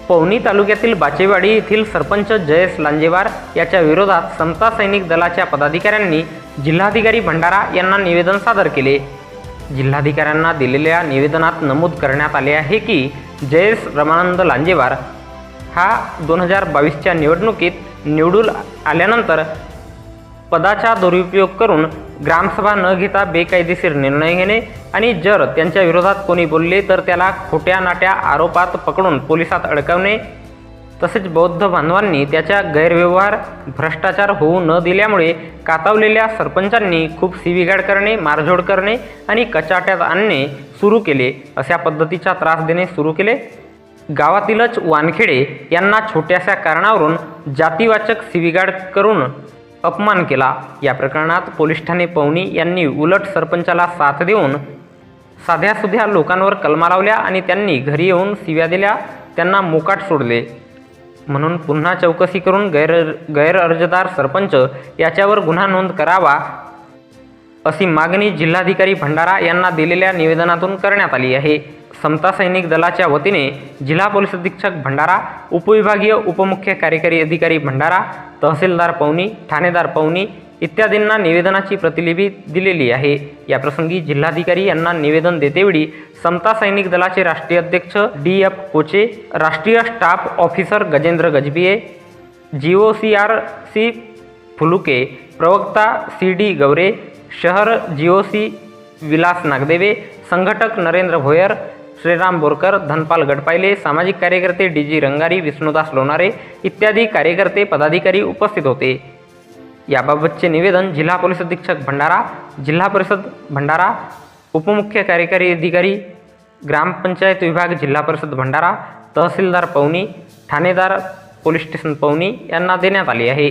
पवनी तालुक्यातील बाचेवाडी येथील सरपंच जयेश लांजेवार याच्या विरोधात समता सैनिक दलाच्या पदाधिकाऱ्यांनी जिल्हाधिकारी भंडारा यांना निवेदन सादर केले। जिल्हाधिकाऱ्यांना दिलेल्या निवेदनात नमूद करण्यात आले आहे की जयेश रमानंद लांजेवार हा 2022च्या निवडणुकीत निवडून आल्यानंतर पदाचा दुरुपयोग करून ग्रामसभा न घेता बेकायदेशीर निर्णय घेणे आणि जर त्यांच्या विरोधात कोणी बोलले तर त्याला खोट्या नाट्या आरोपात पकडून पोलिसात अडकवणे, तसेच बौद्ध बांधवांनी त्याच्या गैरव्यवहार भ्रष्टाचार होऊ न दिल्यामुळे कातावलेल्या सरपंचांनी खूप शिवीगाळ करणे, मारझोड करणे आणि कचाट्यात आणणे सुरू केले, अशा पद्धतीचा त्रास देणे सुरू केले। गावातीलच वानखेडे यांना छोट्याशा कारणावरून जातीवाचक शिवीगाळ करून अपमान केला। या प्रकरणात पोलीस ठाणे पवनी यांनी उलट सरपंचाला साथ देऊन साध्यासुध्या लोकांवर कलमा लावल्या आणि त्यांनी घरी येऊन शिव्या दिल्या, त्यांना मोकाट सोडले। म्हणून पुन्हा चौकशी करून गैर अर्जदार सरपंच याच्यावर गुन्हा नोंद करावा अशी मागणी जिल्हाधिकारी भंडारा यांना दिलेल्या निवेदनातून करण्यात आली आहे। समता सैनिक दलाच्या वतीने जिल्हा पोलीस अधीक्षक भंडारा, उपविभागीय उपमुख्य कार्यकारी अधिकारी भंडारा, तहसीलदार पवनी, ठाणेदार पवनी इत्यादींना निवेदनाची प्रतिलिपी दिलेली आहे। याप्रसंगी जिल्हाधिकारी यांना निवेदन देतेवेळी समता सैनिक दलाचे राष्ट्रीय अध्यक्ष DF कोचे, राष्ट्रीय staff officer Gajendra Gajbiye, GOCRC फुलुके, प्रवक्ता CD गवरे, शहर GOC विलास नागदेवे, संघटक नरेंद्र भोयर, श्रीराम बोरकर, धनपाल गडपायले, सामाजिक कार्यकर्ते DG रंगारी, विष्णुदास लोणारे इत्यादी कार्यकर्ते पदाधिकारी उपस्थित होते। याबाबतचे निवेदन जिल्हा पोलीस अधीक्षक भंडारा, जिल्हा परिषद भंडारा, उपमुख्य कार्यकारी अधिकारी ग्रामपंचायत विभाग जिल्हा परिषद भंडारा, तहसीलदार पवनी, ठाणेदार पोलीस स्टेशन पवनी यांना देण्यात आले आहे।